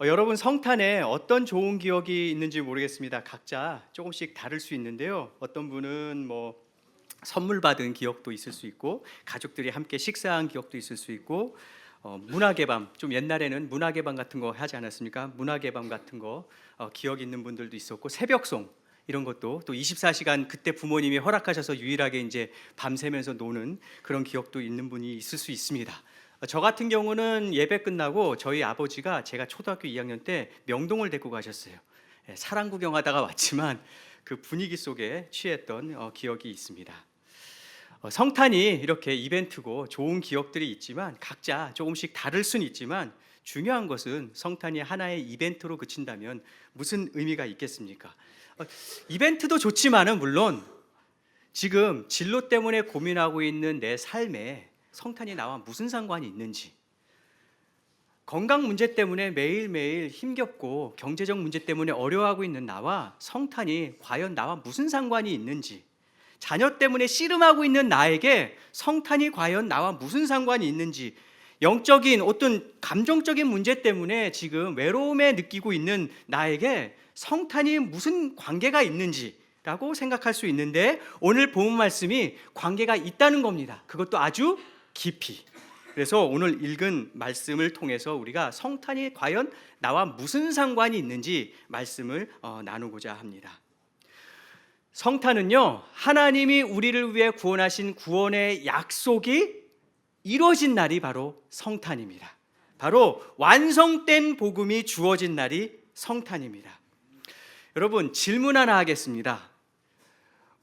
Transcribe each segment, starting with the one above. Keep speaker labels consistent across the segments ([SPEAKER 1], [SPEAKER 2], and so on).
[SPEAKER 1] 여러분 성탄에 어떤 좋은 기억이 있는지 모르겠습니다. 각자 조금씩 다를 수 있는데요. 어떤 분은 선물 받은 기억도 있을 수 있고, 가족들이 함께 식사한 기억도 있을 수 있고, 문학의 밤, 좀 옛날에는 문학의 밤 같은 거 하지 않았습니까? 문학의 밤 같은 거 기억 있는 분들도 있었고, 새벽송 이런 것도 또 24시간 그때 부모님이 허락하셔서 유일하게 이제 밤새면서 노는 그런 기억도 있는 분이 있을 수 있습니다. 저 같은 경우는 예배 끝나고 저희 아버지가 제가 초등학교 2학년 때 명동을 데리고 가셨어요. 사랑 구경하다가 왔지만 그 분위기 속에 취했던 기억이 있습니다. 성탄이 이렇게 이벤트고 좋은 기억들이 있지만 각자 조금씩 다를 수는 있지만, 중요한 것은 성탄이 하나의 이벤트로 그친다면 무슨 의미가 있겠습니까? 이벤트도 좋지만은 물론 지금 진로 때문에 고민하고 있는 내 삶에 성탄이 나와 무슨 상관이 있는지, 건강 문제 때문에 매일매일 힘겹고 경제적 문제 때문에 어려워하고 있는 나와 성탄이 과연 나와 무슨 상관이 있는지, 자녀 때문에 씨름하고 있는 나에게 성탄이 과연 나와 무슨 상관이 있는지, 영적인 어떤 감정적인 문제 때문에 지금 외로움에 느끼고 있는 나에게 성탄이 무슨 관계가 있는지라고 생각할 수 있는데, 오늘 본문 말씀이 관계가 있다는 겁니다. 그것도 아주 깊이. 그래서 오늘 읽은 말씀을 통해서 우리가 성탄이 과연 나와 무슨 상관이 있는지 말씀을 나누고자 합니다. 성탄은요, 하나님이 우리를 위해 구원하신 구원의 약속이 이루어진 날이 바로 성탄입니다. 바로 완성된 복음이 주어진 날이 성탄입니다. 여러분, 질문 하나 하겠습니다.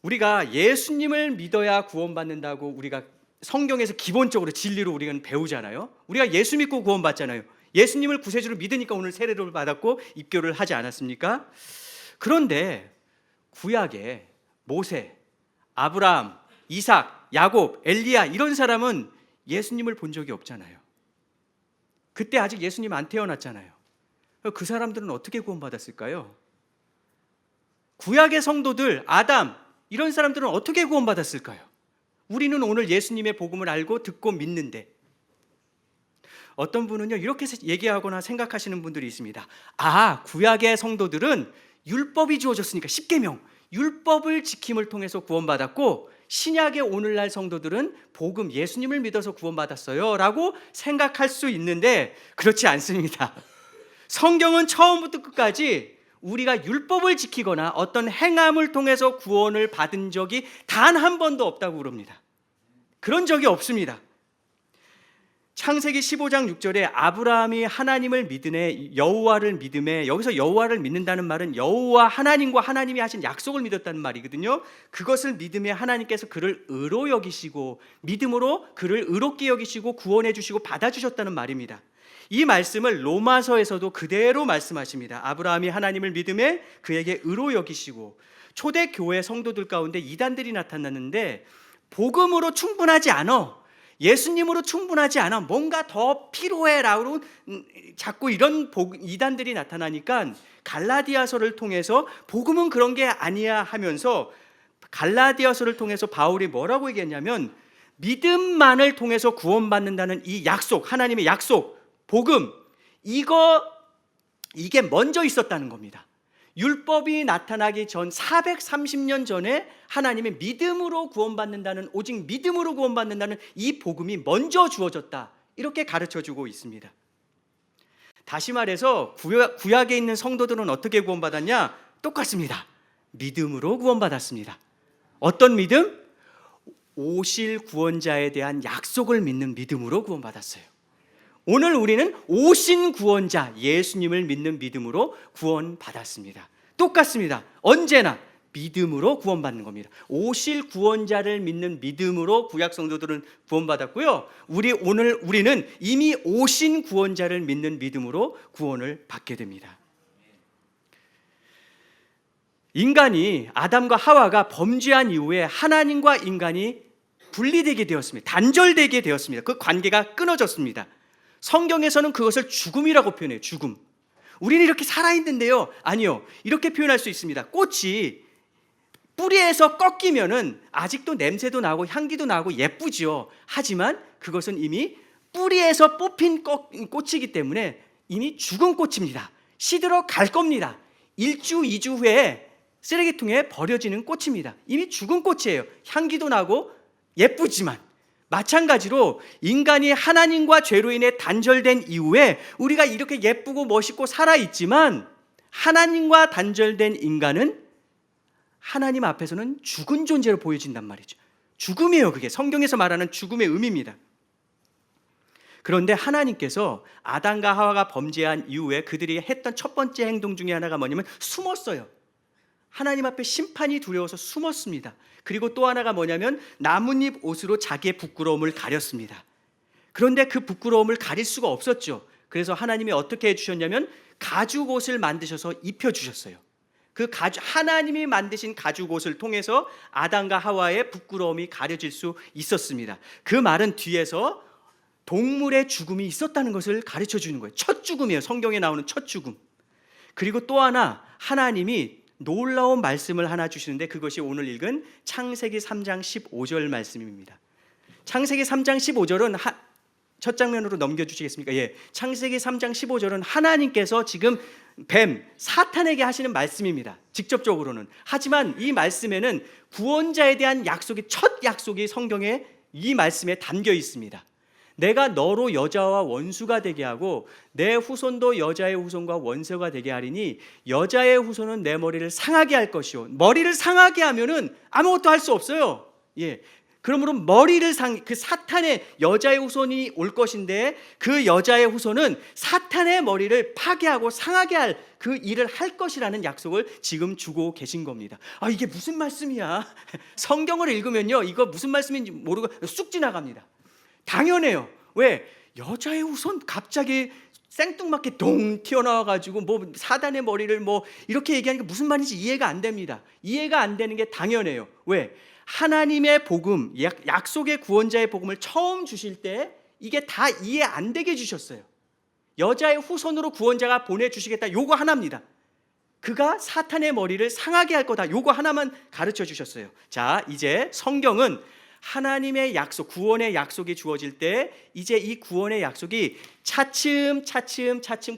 [SPEAKER 1] 우리가 예수님을 믿어야 구원받는다고 우리가 성경에서 기본적으로 진리로 우리는 배우잖아요. 우리가 예수 믿고 구원받잖아요. 예수님을 구세주로 믿으니까 오늘 세례를 받았고 입교를 하지 않았습니까? 그런데 구약에 모세, 아브라함, 이삭, 야곱, 엘리야 이런 사람은 예수님을 본 적이 없잖아요. 그때 아직 예수님 안 태어났잖아요. 그 사람들은 어떻게 구원받았을까요? 구약의 성도들, 아담 이런 사람들은 어떻게 구원받았을까요? 우리는 오늘 예수님의 복음을 알고 듣고 믿는데, 어떤 분은요 이렇게 얘기하거나 생각하시는 분들이 있습니다. 구약의 성도들은 율법이 주어졌으니까, 십계명 율법을 지킴을 통해서 구원받았고, 신약의 오늘날 성도들은 복음 예수님을 믿어서 구원받았어요 라고 생각할 수 있는데, 그렇지 않습니다. 성경은 처음부터 끝까지 우리가 율법을 지키거나 어떤 행함을 통해서 구원을 받은 적이 단 한 번도 없다고 그럽니다. 그런 적이 없습니다. 창세기 15장 6절에 아브라함이 하나님을 믿으네 여호와를 믿음에, 여기서 여호와를 믿는다는 말은 여호와 하나님과 하나님이 하신 약속을 믿었다는 말이거든요. 그것을 믿음에 하나님께서 그를 의로 여기시고, 믿음으로 그를 의롭게 여기시고 구원해 주시고 받아주셨다는 말입니다. 이 말씀을 로마서에서도 그대로 말씀하십니다. 아브라함이 하나님을 믿음에 그에게 의로 여기시고. 초대교회 성도들 가운데 이단들이 나타났는데, 복음으로 충분하지 않아, 예수님으로 충분하지 않아, 뭔가 더 필요해라고 자꾸 이런 이단들이 나타나니까 갈라디아서를 통해서 복음은 그런 게 아니야 하면서, 갈라디아서를 통해서 바울이 뭐라고 얘기했냐면, 믿음만을 통해서 구원받는다는 이 약속, 하나님의 약속, 복음, 이게 먼저 있었다는 겁니다. 율법이 나타나기 전 430년 전에 하나님의 믿음으로 구원받는다는, 오직 믿음으로 구원받는다는 이 복음이 먼저 주어졌다, 이렇게 가르쳐주고 있습니다. 다시 말해서 구약에 있는 성도들은 어떻게 구원받았냐? 똑같습니다. 믿음으로 구원받았습니다. 어떤 믿음? 오실 구원자에 대한 약속을 믿는 믿음으로 구원받았어요. 오늘 우리는 오신 구원자 예수님을 믿는 믿음으로 구원받았습니다. 똑같습니다. 언제나 믿음으로 구원받는 겁니다. 오실 구원자를 믿는 믿음으로 구약 성도들은 구원받았고요. 우리는 이미 오신 구원자를 믿는 믿음으로 구원을 받게 됩니다. 인간이, 아담과 하와가 범죄한 이후에 하나님과 인간이 분리되게 되었습니다. 단절되게 되었습니다. 그 관계가 끊어졌습니다. 성경에서는 그것을 죽음이라고 표현해요. 죽음. 우리는 이렇게 살아있는데요, 아니요, 이렇게 표현할 수 있습니다. 꽃이 뿌리에서 꺾이면은 아직도 냄새도 나고 향기도 나고 예쁘지요. 하지만 그것은 이미 뿌리에서 뽑힌 꽃이기 때문에 이미 죽은 꽃입니다. 시들어 갈 겁니다. 1주, 2주 후에 쓰레기통에 버려지는 꽃입니다. 이미 죽은 꽃이에요. 향기도 나고 예쁘지만. 마찬가지로 인간이 하나님과 죄로 인해 단절된 이후에 우리가 이렇게 예쁘고 멋있고 살아있지만 하나님과 단절된 인간은 하나님 앞에서는 죽은 존재로 보여진단 말이죠. 죽음이에요. 그게 성경에서 말하는 죽음의 의미입니다. 그런데 하나님께서 아담과 하와가 범죄한 이후에 그들이 했던 첫 번째 행동 중에 하나가 뭐냐면 숨었어요. 하나님 앞에 심판이 두려워서 숨었습니다. 그리고 또 하나가 뭐냐면 나뭇잎 옷으로 자기의 부끄러움을 가렸습니다. 그런데 그 부끄러움을 가릴 수가 없었죠. 그래서 하나님이 어떻게 해주셨냐면 가죽 옷을 만드셔서 입혀주셨어요. 그 하나님이 만드신 가죽 옷을 통해서 아담과 하와의 부끄러움이 가려질 수 있었습니다. 그 말은 뒤에서 동물의 죽음이 있었다는 것을 가르쳐 주는 거예요. 첫 죽음이에요. 성경에 나오는 첫 죽음. 그리고 또 하나 하나님이 놀라운 말씀을 하나 주시는데 그것이 오늘 읽은 창세기 3장 15절 말씀입니다. 창세기 3장 15절은 첫 장면으로 넘겨주시겠습니까? 예. 창세기 3장 15절은 하나님께서 지금 뱀, 사탄에게 하시는 말씀입니다. 직접적으로는. 하지만 이 말씀에는 구원자에 대한 약속이 첫 약속이 성경에 이 말씀에 담겨 있습니다. 내가 너로 여자와 원수가 되게 하고 내 후손도 여자의 후손과 원수가 되게 하리니 여자의 후손은 내 머리를 상하게 할 것이요. 머리를 상하게 하면은 아무것도 할 수 없어요. 예. 그러므로 머리를 그 사탄의 여자의 후손이 올 것인데 그 여자의 후손은 사탄의 머리를 파괴하고 상하게 할 그 일을 할 것이라는 약속을 지금 주고 계신 겁니다. 아, 이게 무슨 말씀이야? 성경을 읽으면요, 이거 무슨 말씀인지 모르고 쑥 지나갑니다. 당연해요. 왜? 여자의 후손 갑자기 생뚱맞게 동 튀어나와가지고 뭐 사단의 머리를 뭐 이렇게 얘기하니까 무슨 말인지 이해가 안 됩니다. 이해가 안 되는 게 당연해요. 왜? 하나님의 복음, 약속의 구원자의 복음을 처음 주실 때 이게 다 이해 안 되게 주셨어요. 여자의 후손으로 구원자가 보내주시겠다, 요거 하나입니다. 그가 사탄의 머리를 상하게 할 거다, 요거 하나만 가르쳐 주셨어요. 자, 이제 성경은 하나님의 약속, 구원의 약속이 주어질 때 이제 이 구원의 약속이 차츰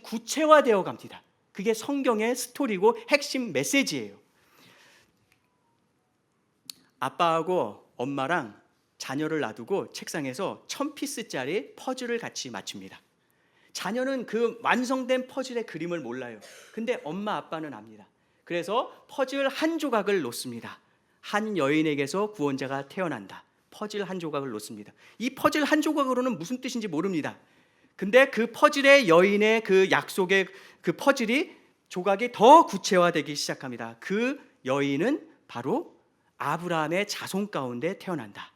[SPEAKER 1] 구체화되어 갑니다. 그게 성경의 스토리고 핵심 메시지예요. 아빠하고 엄마랑 자녀를 놔두고 책상에서 1000피스짜리 퍼즐을 같이 맞춥니다. 자녀는 그 완성된 퍼즐의 그림을 몰라요. 근데 엄마 아빠는 압니다. 그래서 퍼즐 한 조각을 놓습니다. 한 여인에게서 구원자가 태어난다. 퍼즐 한 조각을 놓습니다. 이 퍼즐 한 조각으로는 무슨 뜻인지 모릅니다. 근데 그 퍼즐의 여인의 그 약속의 그 퍼즐이 조각이 더 구체화되기 시작합니다. 그 여인은 바로 아브라함의 자손 가운데 태어난다.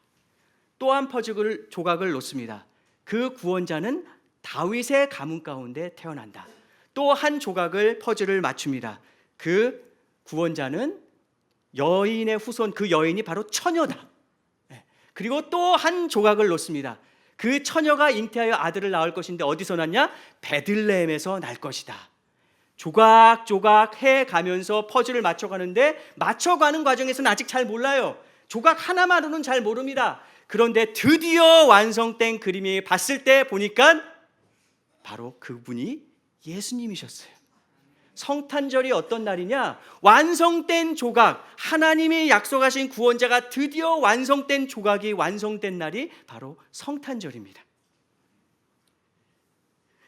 [SPEAKER 1] 또 한 퍼즐 조각을 놓습니다. 그 구원자는 다윗의 가문 가운데 태어난다. 또 한 조각을 퍼즐을 맞춥니다. 그 구원자는 여인의 후손, 그 여인이 바로 처녀다. 그리고 또 한 조각을 놓습니다. 그 처녀가 잉태하여 아들을 낳을 것인데 어디서 낳냐? 베들레헴에서 날 것이다. 조각조각 해가면서 퍼즐을 맞춰가는데 맞춰가는 과정에서는 아직 잘 몰라요. 조각 하나만으로는 잘 모릅니다. 그런데 드디어 완성된 그림이 봤을 때 보니까 바로 그분이 예수님이셨어요. 성탄절이 어떤 날이냐? 완성된 조각, 하나님이 약속하신 구원자가 드디어 완성된 조각이 완성된 날이 바로 성탄절입니다.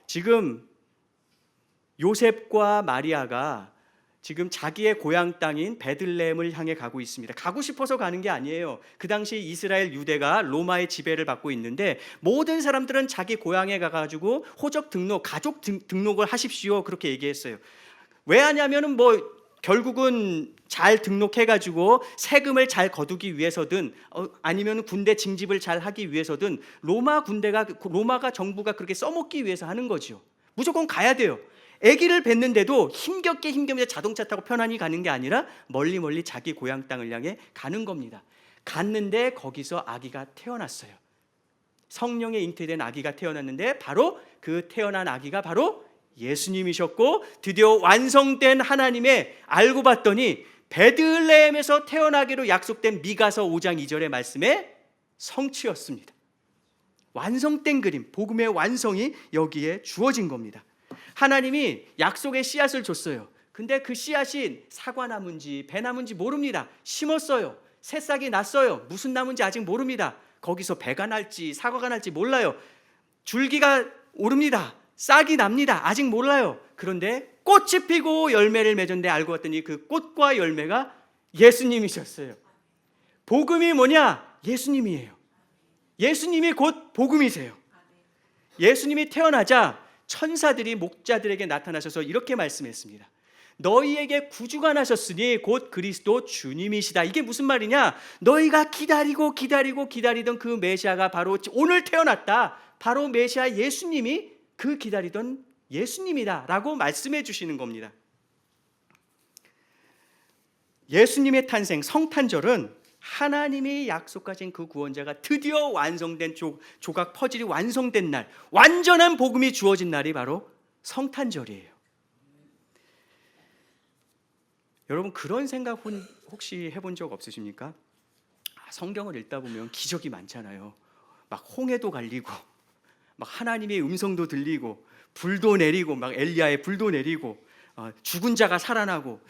[SPEAKER 1] 지금 요셉과 마리아가 지금 자기의 고향 땅인 베들레헴을 향해 가고 있습니다. 가고 싶어서 가는 게 아니에요. 그 당시 이스라엘 유대가 로마의 지배를 받고 있는데 모든 사람들은 자기 고향에 가가지고 호적 등록, 가족 등록을 하십시오, 그렇게 얘기했어요. 왜 하냐면은 뭐 결국은 잘 등록해가지고 세금을 잘 거두기 위해서든 아니면 군대 징집을 잘 하기 위해서든 로마가 정부가 그렇게 써먹기 위해서 하는 거죠. 무조건 가야 돼요. 아기를 뵀는데도 힘겹게 자동차 타고 편안히 가는 게 아니라 멀리 자기 고향 땅을 향해 가는 겁니다. 갔는데 거기서 아기가 태어났어요. 성령에 잉태된 아기가 태어났는데 바로 그 태어난 아기가 바로 예수님이셨고 드디어 완성된 하나님의 알고 봤더니 베들레헴에서 태어나기로 약속된 미가서 5장 2절의 말씀의 성취였습니다. 완성된 그림, 복음의 완성이 여기에 주어진 겁니다. 하나님이 약속의 씨앗을 줬어요. 근데 그 씨앗이 사과나무인지 배나무인지 모릅니다. 심었어요. 새싹이 났어요. 무슨 나무인지 아직 모릅니다. 거기서 배가 날지 사과가 날지 몰라요. 줄기가 오릅니다. 싹이 납니다. 아직 몰라요. 그런데 꽃이 피고 열매를 맺었는데 알고 봤더니 그 꽃과 열매가 예수님이셨어요. 복음이 뭐냐? 예수님이에요. 예수님이 곧 복음이세요. 예수님이 태어나자 천사들이 목자들에게 나타나셔서 이렇게 말씀했습니다. 너희에게 구주가 나셨으니 곧 그리스도 주님이시다. 이게 무슨 말이냐? 너희가 기다리던 그 메시아가 바로 오늘 태어났다. 바로 메시아 예수님이 그 기다리던 예수님이다 라고 말씀해 주시는 겁니다. 예수님의 탄생, 성탄절은 하나님이 약속하신 그 구원자가 드디어 완성된 조각 퍼즐이 완성된 날, 완전한 복음이 주어진 날이 바로 성탄절이에요. 여러분 그런 생각 혹시 해본 적 없으십니까? 성경을 읽다 보면 기적이 많잖아요. 막 홍해도 갈리고 막 하나님의 음성도 들리고 불도 내리고 막 엘리야의 불도 내리고 죽은 자가 살아나고,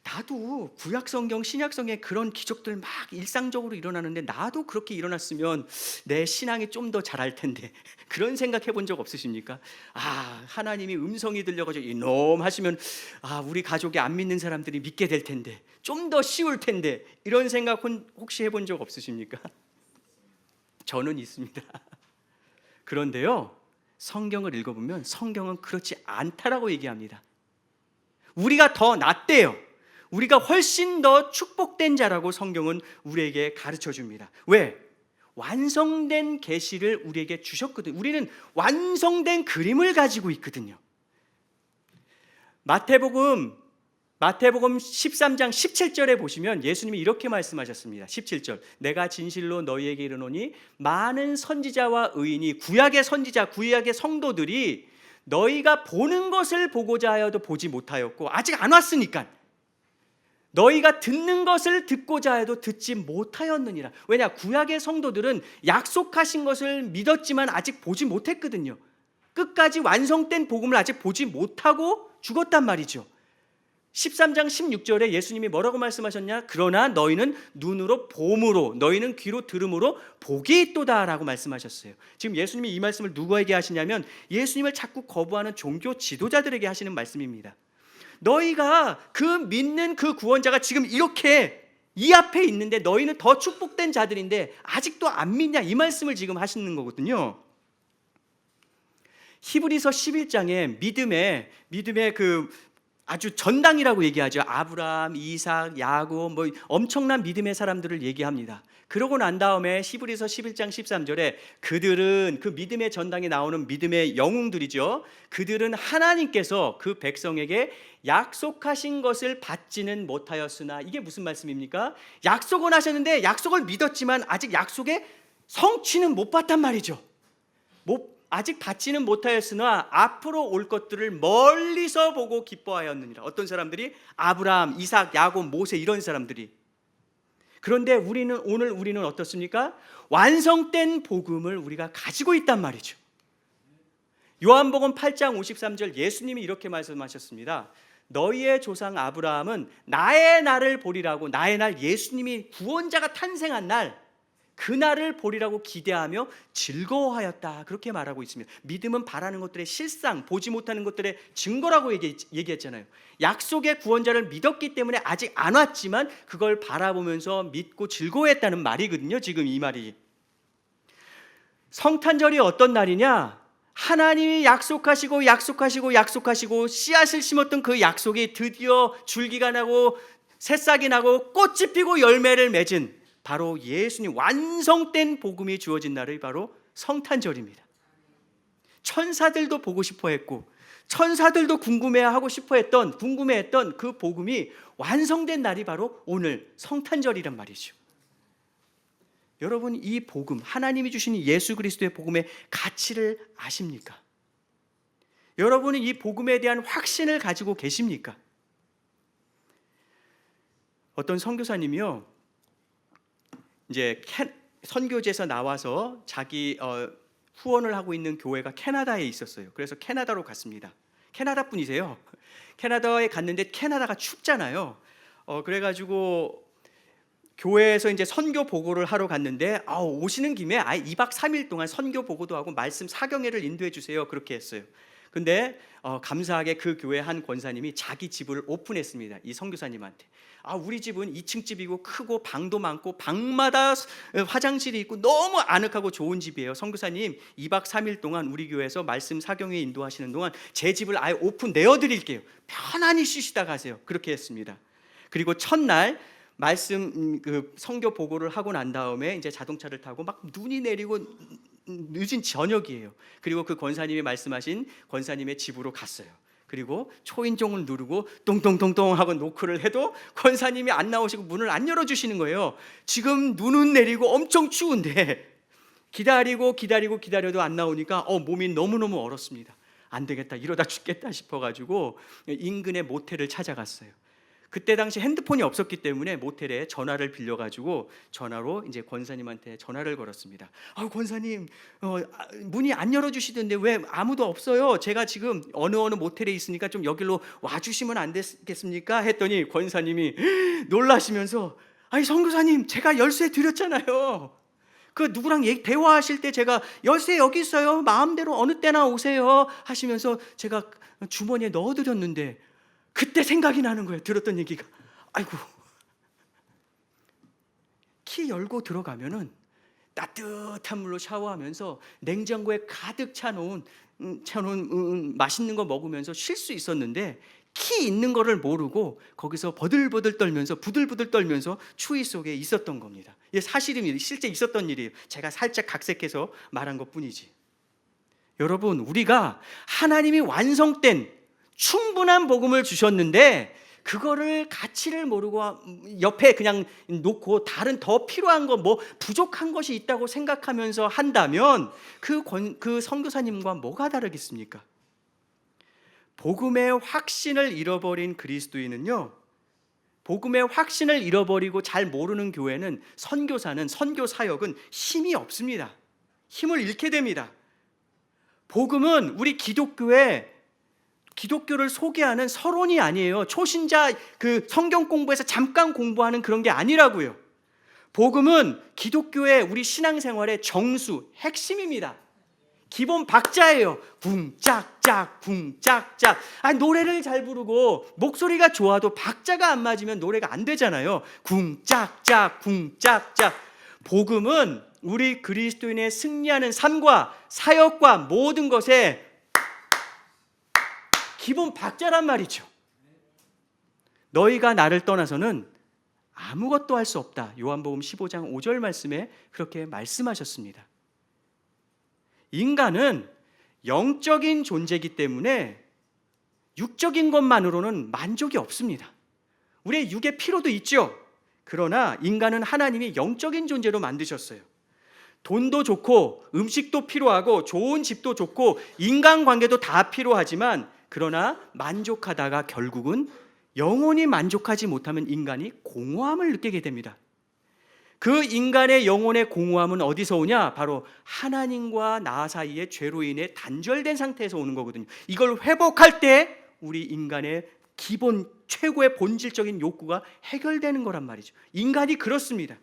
[SPEAKER 1] 나도 구약 성경 신약 성경에 그런 기적들 막 일상적으로 일어나는데 나도 그렇게 일어났으면 내 신앙이 좀 더 잘할 텐데 그런 생각 해본 적 없으십니까? 하나님이 음성이 들려가지고 이놈 하시면 우리 가족이 안 믿는 사람들이 믿게 될 텐데 좀 더 쉬울 텐데, 이런 생각 혹시 해본 적 없으십니까? 저는 있습니다. 그런데요, 성경을 읽어보면 성경은 그렇지 않다라고 얘기합니다. 우리가 더 낫대요. 우리가 훨씬 더 축복된 자라고 성경은 우리에게 가르쳐 줍니다. 왜? 완성된 계시를 우리에게 주셨거든요. 우리는 완성된 그림을 가지고 있거든요. 마태복음 13장 17절에 보시면 예수님이 이렇게 말씀하셨습니다. 17절, 내가 진실로 너희에게 이르노니 많은 선지자와 의인이, 구약의 선지자, 구약의 성도들이 너희가 보는 것을 보고자 하여도 보지 못하였고, 아직 안 왔으니까 너희가 듣는 것을 듣고자 해도 듣지 못하였느니라. 왜냐? 구약의 성도들은 약속하신 것을 믿었지만 아직 보지 못했거든요. 끝까지 완성된 복음을 아직 보지 못하고 죽었단 말이죠. 13장 16절에 예수님이 뭐라고 말씀하셨냐? 그러나 너희는 눈으로 봄으로, 너희는 귀로 들음으로 복이 있도다 라고 말씀하셨어요. 지금 예수님이 이 말씀을 누구에게 하시냐면 예수님을 자꾸 거부하는 종교 지도자들에게 하시는 말씀입니다. 너희가 그 믿는 그 구원자가 지금 이렇게 이 앞에 있는데 너희는 더 축복된 자들인데 아직도 안 믿냐, 이 말씀을 지금 하시는 거거든요. 히브리서 11장에 믿음의 그 아주 전당이라고 얘기하죠. 아브라함, 이삭, 야곱, 엄청난 믿음의 사람들을 얘기합니다. 그러고 난 다음에 히브리서 11장 13절에 그들은, 그 믿음의 전당에 나오는 믿음의 영웅들이죠. 그들은 하나님께서 그 백성에게 약속하신 것을 받지는 못하였으나, 이게 무슨 말씀입니까? 약속은 하셨는데 약속을 믿었지만 아직 약속의 성취는 못 봤단 말이죠. 아직 받지는 못하였으나 앞으로 올 것들을 멀리서 보고 기뻐하였느니라. 어떤 사람들이? 아브라함, 이삭, 야곱, 모세, 이런 사람들이. 그런데 오늘 우리는 어떻습니까? 완성된 복음을 우리가 가지고 있단 말이죠. 요한복음 8장 53절 예수님이 이렇게 말씀하셨습니다. 너희의 조상 아브라함은 나의 날을 보리라고, 나의 날, 예수님이 구원자가 탄생한 날, 그 날을 보리라고 기대하며 즐거워하였다, 그렇게 말하고 있습니다. 믿음은 바라는 것들의 실상, 보지 못하는 것들의 증거라고 얘기했잖아요. 약속의 구원자를 믿었기 때문에 아직 안 왔지만 그걸 바라보면서 믿고 즐거워했다는 말이거든요. 지금 이 말이. 성탄절이 어떤 날이냐? 하나님이 약속하시고 씨앗을 심었던 그 약속이 드디어 줄기가 나고 새싹이 나고 꽃이 피고 열매를 맺은 바로 예수님, 완성된 복음이 주어진 날이 바로 성탄절입니다. 천사들도 보고 싶어 했고 천사들도 궁금해했던 그 복음이 완성된 날이 바로 오늘 성탄절이란 말이죠. 여러분, 이 복음, 하나님이 주신 예수 그리스도의 복음의 가치를 아십니까? 여러분은 이 복음에 대한 확신을 가지고 계십니까? 어떤 선교사님이요, 이제 선교지에서 나와서 자기 후원을 하고 있는 교회가 캐나다에 있었어요. 그래서 캐나다로 갔습니다. 캐나다 분이세요. 캐나다에 갔는데 캐나다가 춥잖아요. 그래가지고 교회에서 이제 선교 보고를 하러 갔는데 오시는 김에 2박 3일 동안 선교 보고도 하고 말씀 사경회를 인도해 주세요. 그렇게 했어요. 근데 감사하게 그 교회 한 권사님이 자기 집을 오픈했습니다. 이 선교사님한테. 우리 집은 2층 집이고 크고 방도 많고 방마다 화장실이 있고 너무 아늑하고 좋은 집이에요. 선교사님 2박 3일 동안 우리 교회에서 말씀 사경회 인도하시는 동안 제 집을 아예 오픈 내어드릴게요. 편안히 쉬시다 가세요. 그렇게 했습니다. 그리고 첫날 말씀 선교 보고를 하고 난 다음에 이제 자동차를 타고 막 눈이 내리고 늦은 저녁이에요. 그리고 그 권사님이 말씀하신 권사님의 집으로 갔어요. 그리고 초인종을 누르고 똥똥똥똥 하고 노크를 해도 권사님이 안 나오시고 문을 안 열어주시는 거예요. 지금 눈은 내리고 엄청 추운데 기다려도 안 나오니까 몸이 너무너무 얼었습니다. 안 되겠다, 이러다 죽겠다 싶어가지고 인근의 모텔을 찾아갔어요. 그때 당시 핸드폰이 없었기 때문에 모텔에 전화를 빌려가지고 전화로 이제 권사님한테 전화를 걸었습니다. 권사님, 문이 안 열어주시던데 왜 아무도 없어요? 제가 지금 어느 모텔에 있으니까 좀 여기로 와주시면 안 되겠습니까? 했더니 권사님이 놀라시면서 선교사님, 제가 열쇠 드렸잖아요. 그 누구랑 대화하실 때 제가 열쇠 여기 있어요, 마음대로 어느 때나 오세요 하시면서 제가 주머니에 넣어드렸는데, 그때 생각이 나는 거예요. 들었던 얘기가. 키 열고 들어가면은 따뜻한 물로 샤워하면서 냉장고에 가득 차놓은 맛있는 거 먹으면서 쉴 수 있었는데, 키 있는 거를 모르고 거기서 버들버들 떨면서 부들부들 떨면서 추위 속에 있었던 겁니다. 이게 사실입니다. 실제 있었던 일이에요. 제가 살짝 각색해서 말한 것뿐이지. 여러분, 우리가 하나님이 완성된 충분한 복음을 주셨는데 그거를 가치를 모르고 옆에 그냥 놓고 다른 더 필요한 거, 부족한 것이 있다고 생각하면서 한다면 그 선교사님과 뭐가 다르겠습니까? 복음의 확신을 잃어버린 그리스도인은요, 복음의 확신을 잃어버리고 잘 모르는 교회는 선교사는, 선교 사역은 힘이 없습니다. 힘을 잃게 됩니다. 복음은 우리 기독교를 소개하는 서론이 아니에요. 초신자 성경 공부에서 잠깐 공부하는 그런 게 아니라고요. 복음은 기독교의 우리 신앙생활의 정수, 핵심입니다. 기본 박자예요. 쿵짝짝 쿵짝짝. 노래를 잘 부르고 목소리가 좋아도 박자가 안 맞으면 노래가 안 되잖아요. 쿵짝짝 쿵짝짝. 복음은 우리 그리스도인의 승리하는 삶과 사역과 모든 것에 기본 박자란 말이죠. 너희가 나를 떠나서는 아무것도 할 수 없다. 요한복음 15장 5절 말씀에 그렇게 말씀하셨습니다. 인간은 영적인 존재이기 때문에 육적인 것만으로는 만족이 없습니다. 우리의 육의 피로도 있죠. 그러나 인간은 하나님이 영적인 존재로 만드셨어요. 돈도 좋고 음식도 필요하고 좋은 집도 좋고 인간관계도 다 필요하지만, 그러나 만족하다가 결국은 영원히 만족하지 못하면 인간이 공허함을 느끼게 됩니다. 그 인간의 영혼의 공허함은 어디서 오냐? 바로 하나님과 나 사이의 죄로 인해 단절된 상태에서 오는 거거든요. 이걸 회복할 때 우리 인간의 기본 최고의 본질적인 욕구가 해결되는 거란 말이죠. 인간이 그렇습니다.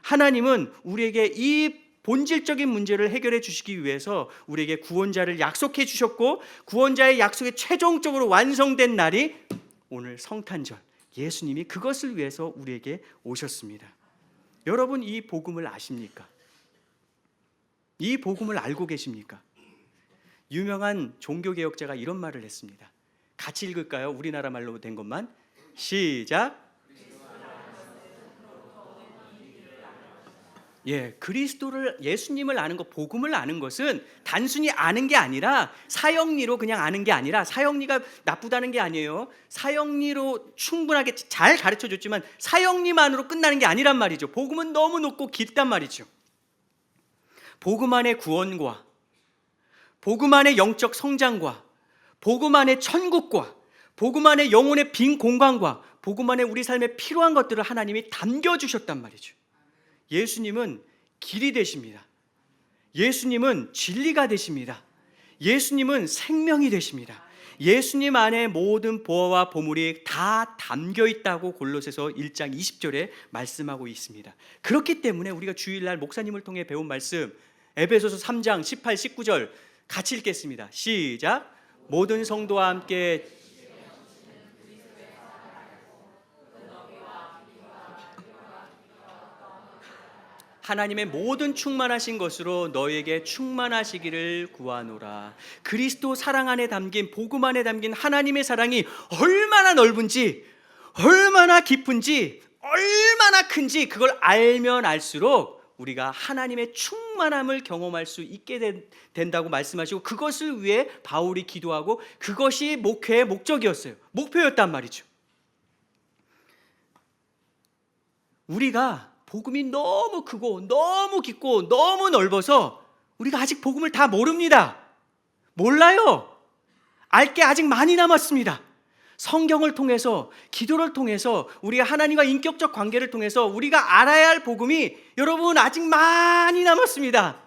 [SPEAKER 1] 하나님은 우리에게 이 본질적인 문제를 해결해 주시기 위해서 우리에게 구원자를 약속해 주셨고, 구원자의 약속이 최종적으로 완성된 날이 오늘 성탄절, 예수님이 그것을 위해서 우리에게 오셨습니다. 여러분, 이 복음을 아십니까? 이 복음을 알고 계십니까? 유명한 종교개혁자가 이런 말을 했습니다. 같이 읽을까요? 우리나라 말로 된 것만. 시작. 예수님을 아는 것, 복음을 아는 것은 단순히 아는 게 아니라, 사형리로 그냥 아는 게 아니라, 사형리가 나쁘다는 게 아니에요. 사형리로 충분하게 잘 가르쳐 줬지만 사형리만으로 끝나는 게 아니란 말이죠. 복음은 너무 높고 깊단 말이죠. 복음 안의 구원과, 복음 안의 영적 성장과, 복음 안의 천국과, 복음 안의 영혼의 빈 공간과, 복음 안에 우리 삶에 필요한 것들을 하나님이 담겨주셨단 말이죠. 예수님은 길이 되십니다. 예수님은 진리가 되십니다. 예수님은 생명이 되십니다. 예수님 안에 모든 보화와 보물이 다 담겨 있다고 골로새서 1장 20절에 말씀하고 있습니다. 그렇기 때문에 우리가 주일날 목사님을 통해 배운 말씀 에베소서 3장 18, 19절 같이 읽겠습니다. 시작. 모든 성도와 함께 하나님의 모든 충만하신 것으로 너에게 충만하시기를 구하노라. 그리스도 사랑 안에 담긴, 복음 안에 담긴 하나님의 사랑이 얼마나 넓은지, 얼마나 깊은지, 얼마나 큰지 그걸 알면 알수록 우리가 하나님의 충만함을 경험할 수 있게 된다고 말씀하시고, 그것을 위해 바울이 기도하고 그것이 목회의 목적이었어요. 목표였단 말이죠. 우리가 복음이 너무 크고 너무 깊고 너무 넓어서 우리가 아직 복음을 다 모릅니다. 몰라요. 알 게 아직 많이 남았습니다. 성경을 통해서, 기도를 통해서, 우리가 하나님과 인격적 관계를 통해서 우리가 알아야 할 복음이 여러분 아직 많이 남았습니다.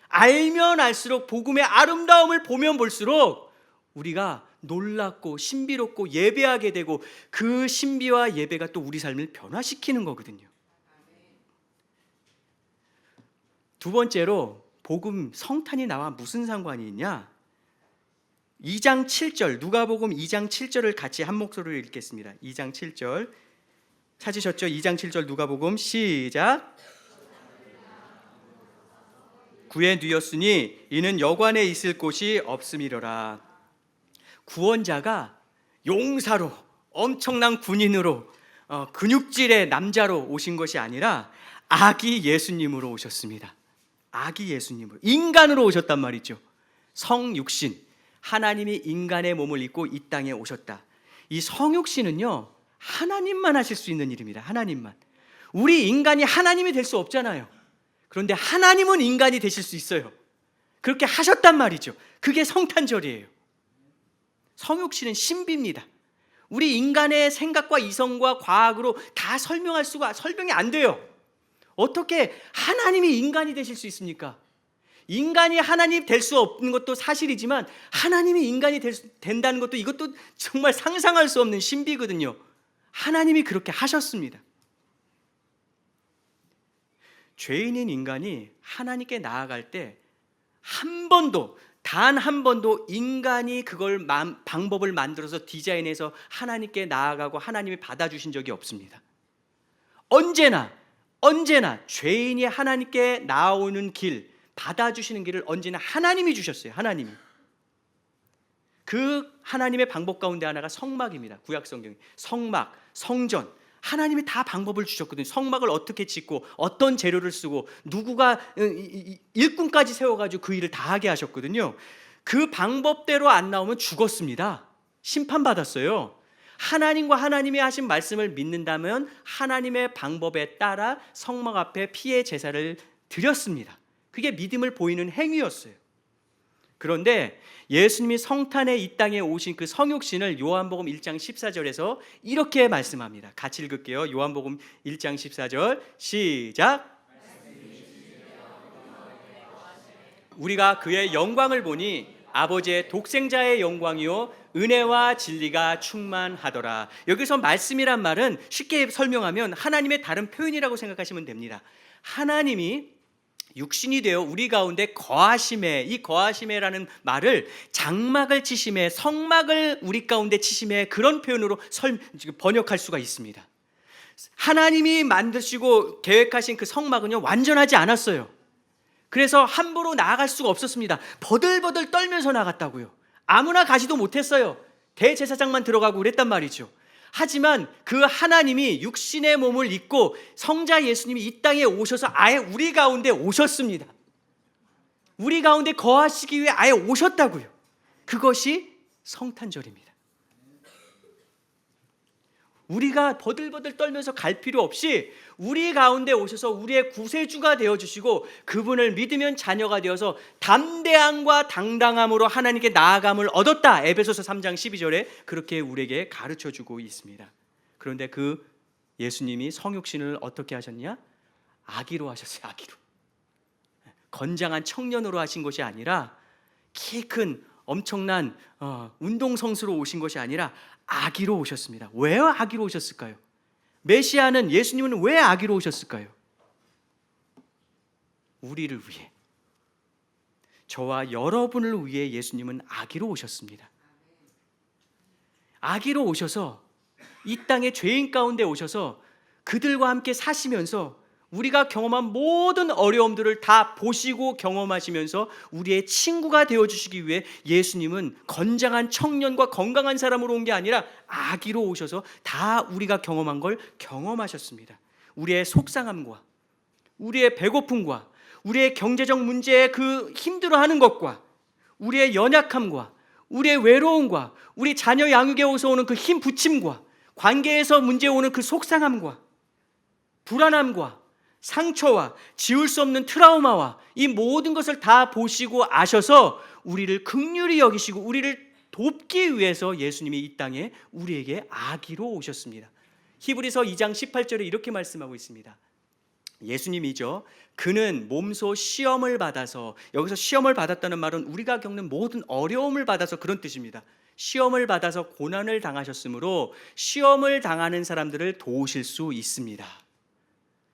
[SPEAKER 1] 알면 알수록, 복음의 아름다움을 보면 볼수록 우리가 놀랍고 신비롭고 예배하게 되고, 그 신비와 예배가 또 우리 삶을 변화시키는 거거든요. 두 번째로, 복음 성탄이 나와 무슨 상관이 있냐? 2장 7절, 누가복음 2장 7절을 같이 한 목소리로 읽겠습니다. 2장 7절 찾으셨죠? 2장 7절 누가복음 시작. 구에 누였으니 이는 여관에 있을 곳이 없음이로라. 구원자가 용사로, 엄청난 군인으로, 근육질의 남자로 오신 것이 아니라 아기 예수님으로 오셨습니다. 아기 예수님으로, 인간으로 오셨단 말이죠. 성육신, 하나님이 인간의 몸을 입고 이 땅에 오셨다. 이 성육신은요, 하나님만 하실 수 있는 일입니다. 하나님만. 우리 인간이 하나님이 될 수 없잖아요. 그런데 하나님은 인간이 되실 수 있어요. 그렇게 하셨단 말이죠. 그게 성탄절이에요. 성육신은 신비입니다. 우리 인간의 생각과 이성과 과학으로 다 설명이 안 돼요. 어떻게 하나님이 인간이 되실 수 있습니까? 인간이 하나님 될 수 없는 것도 사실이지만 하나님이 인간이 된다는 것도, 이것도 정말 상상할 수 없는 신비거든요. 하나님이 그렇게 하셨습니다. 죄인인 인간이 하나님께 나아갈 때 한 번도, 단 한 번도 인간이 그걸 방법을 만들어서 디자인해서 하나님께 나아가고 하나님이 받아주신 적이 없습니다. 언제나 죄인이 하나님께 나오는 길, 받아주시는 길을 언제나 하나님이 주셨어요. 하나님이. 그 하나님의 방법 가운데 하나가 성막입니다. 구약 성경에 성막, 성전, 하나님이 다 방법을 주셨거든요. 성막을 어떻게 짓고 어떤 재료를 쓰고 누구가 일꾼까지 세워가지고 그 일을 다 하게 하셨거든요. 그 방법대로 안 나오면 죽었습니다. 심판받았어요. 하나님과 하나님이 하신 말씀을 믿는다면 하나님의 방법에 따라 성막 앞에 피의 제사를 드렸습니다. 그게 믿음을 보이는 행위였어요. 그런데 예수님이 성탄에 이 땅에 오신 그 성육신을 요한복음 1장 14절에서 이렇게 말씀합니다. 같이 읽을게요. 요한복음 1장 14절 시작. 우리가 그의 영광을 보니 아버지의 독생자의 영광이요 은혜와 진리가 충만하더라. 여기서 말씀이란 말은 쉽게 설명하면 하나님의 다른 표현이라고 생각하시면 됩니다. 하나님이 육신이 되어 우리 가운데 거하심에, 이 거하심에라는 말을 장막을 치심에, 성막을 우리 가운데 치심에, 그런 표현으로 번역할 수가 있습니다. 하나님이 만드시고 계획하신 그 성막은요, 완전하지 않았어요. 그래서 함부로 나아갈 수가 없었습니다. 버들버들 떨면서 나갔다고요. 아무나 가지도 못했어요. 대제사장만 들어가고 그랬단 말이죠. 하지만 그 하나님이 육신의 몸을 입고 성자 예수님이 이 땅에 오셔서 아예 우리 가운데 오셨습니다. 우리 가운데 거하시기 위해 아예 오셨다고요. 그것이 성탄절입니다. 우리가 버들버들 떨면서 갈 필요 없이 우리 가운데 오셔서 우리의 구세주가 되어주시고, 그분을 믿으면 자녀가 되어서 담대함과 당당함으로 하나님께 나아감을 얻었다. 에베소서 3장 12절에 그렇게 우리에게 가르쳐주고 있습니다. 그런데 그 예수님이 성육신을 어떻게 하셨냐? 아기로 하셨어요. 아기로. 건장한 청년으로 하신 것이 아니라 키 큰 엄청난 운동성수로 오신 것이 아니라 아기로 오셨습니다. 왜 아기로 오셨을까요? 메시아는, 예수님은 왜 아기로 오셨을까요? 우리를 위해, 저와 여러분을 위해 예수님은 아기로 오셨습니다. 아기로 오셔서 이 땅의 죄인 가운데 오셔서 그들과 함께 사시면서 우리가 경험한 모든 어려움들을 다 보시고 경험하시면서 우리의 친구가 되어주시기 위해 예수님은 건장한 청년과 건강한 사람으로 온 게 아니라 아기로 오셔서 다 우리가 경험한 걸 경험하셨습니다. 우리의 속상함과 우리의 배고픔과 우리의 경제적 문제에 그 힘들어하는 것과 우리의 연약함과 우리의 외로움과 우리 자녀 양육에 오서 오는 그 힘 붙임과 관계에서 문제 오는 그 속상함과 불안함과 상처와 지울 수 없는 트라우마와 이 모든 것을 다 보시고 아셔서 우리를 긍휼히 여기시고 우리를 돕기 위해서 예수님이 이 땅에 우리에게 아기로 오셨습니다. 히브리서 2장 18절에 이렇게 말씀하고 있습니다. 예수님이죠. 그는 몸소 시험을 받아서, 여기서 시험을 받았다는 말은 우리가 겪는 모든 어려움을 받아서 그런 뜻입니다. 시험을 받아서 고난을 당하셨으므로 시험을 당하는 사람들을 도우실 수 있습니다.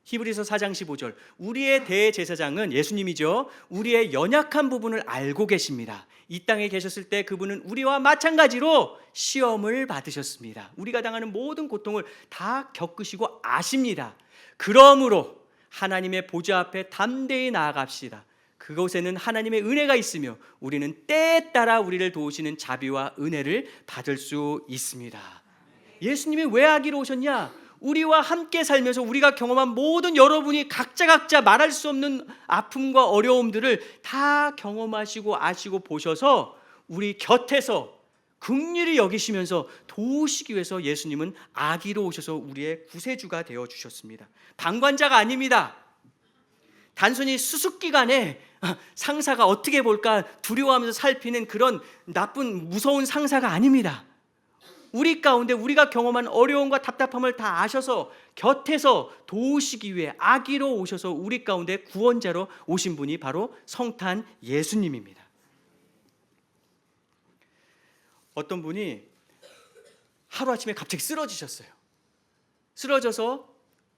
[SPEAKER 1] 히브리서 4장 15절, 우리의 대제사장은 예수님이죠. 우리의 연약한 부분을 알고 계십니다. 이 땅에 계셨을 때 그분은 우리와 마찬가지로 시험을 받으셨습니다. 우리가 당하는 모든 고통을 다 겪으시고 아십니다. 그러므로 하나님의 보좌 앞에 담대히 나아갑시다. 그곳에는 하나님의 은혜가 있으며 우리는 때에 따라 우리를 도우시는 자비와 은혜를 받을 수 있습니다. 예수님이 왜 아기로 오셨냐? 우리와 함께 살면서 우리가 경험한 모든, 여러분이 각자 말할 수 없는 아픔과 어려움들을 다 경험하시고 아시고 보셔서 우리 곁에서 긍휼히 여기시면서 도우시기 위해서 예수님은 아기로 오셔서 우리의 구세주가 되어 주셨습니다. 방관자가 아닙니다. 단순히 수습기간에 상사가 어떻게 볼까 두려워하면서 살피는 그런 나쁜 무서운 상사가 아닙니다. 우리 가운데 우리가 경험한 어려움과 답답함을 다 아셔서 곁에서 도우시기 위해 아기로 오셔서 우리 가운데 구원자로 오신 분이 바로 성탄 예수님입니다. 어떤 분이 하루아침에 갑자기 쓰러지셨어요. 쓰러져서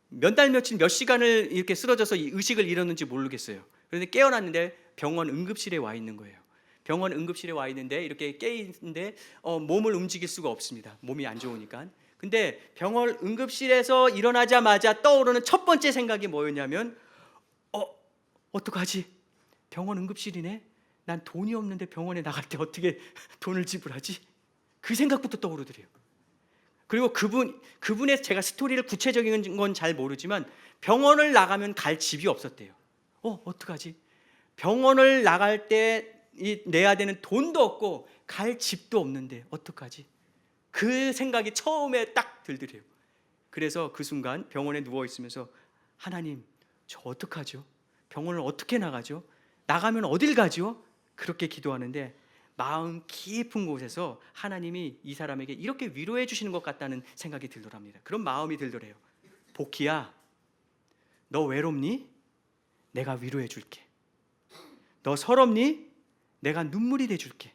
[SPEAKER 1] 몇 달 며칠 몇 시간을 이렇게 쓰러져서 의식을 잃었는지 모르겠어요. 그런데 깨어났는데 병원 응급실에 와 있는 거예요. 병원 응급실에 와 있는데 이렇게 깨 있는데 몸을 움직일 수가 없습니다. 몸이 안 좋으니까. 근데 병원 응급실에서 일어나자마자 떠오르는 첫 번째 생각이 뭐였냐면 어떡하지? 병원 응급실이네. 난 돈이 없는데 병원에 나갈 때 어떻게 돈을 지불하지? 그 생각부터 떠오르더래요. 그리고 그분의 제가 스토리를 구체적인 건 잘 모르지만 병원을 나가면 갈 집이 없었대요. 어떡하지? 병원을 나갈 때 내야 되는 돈도 없고 갈 집도 없는데 어떡하지? 그 생각이 처음에 딱 들더래요. 그래서 그 순간 병원에 누워 있으면서 하나님, 저 어떡하죠? 병원을 어떻게 나가죠? 나가면 어딜 가죠? 그렇게 기도하는데 마음 깊은 곳에서 하나님이 이 사람에게 이렇게 위로해 주시는 것 같다는 생각이 들더랍니다. 그런 마음이 들더래요. 복희야, 너 외롭니? 내가 위로해 줄게. 너 서럽니? 내가 눈물이 돼 줄게.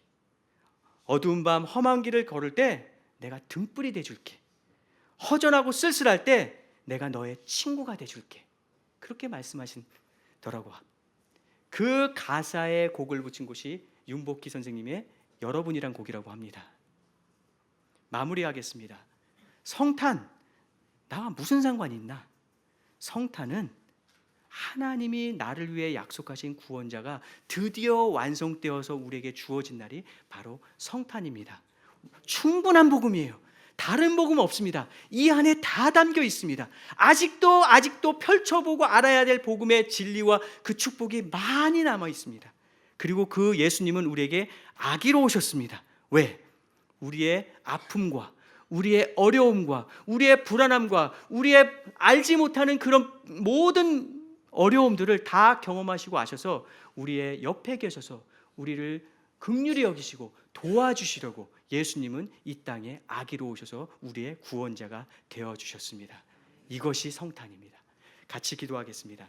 [SPEAKER 1] 어두운 밤 험한 길을 걸을 때 내가 등불이 돼 줄게. 허전하고 쓸쓸할 때 내가 너의 친구가 돼 줄게. 그렇게 말씀하시더라고. 그 가사에 곡을 붙인 곳이 윤복희 선생님의 여러분이란 곡이라고 합니다. 마무리하겠습니다. 성탄, 나와 무슨 상관이 있나? 성탄은 하나님이 나를 위해 약속하신 구원자가 드디어 완성되어서 우리에게 주어진 날이 바로 성탄입니다. 충분한 복음이에요. 다른 복음 없습니다. 이 안에 다 담겨 있습니다. 아직도 펼쳐보고 알아야 될 복음의 진리와 그 축복이 많이 남아 있습니다. 그리고 그 예수님은 우리에게 아기로 오셨습니다. 왜? 우리의 아픔과 우리의 어려움과 우리의 불안함과 우리의 알지 못하는 그런 모든 어려움들을 다 경험하시고 아셔서 우리의 옆에 계셔서 우리를 긍휼히 여기시고 도와주시려고 예수님은 이 땅에 아기로 오셔서 우리의 구원자가 되어주셨습니다. 이것이 성탄입니다. 같이 기도하겠습니다.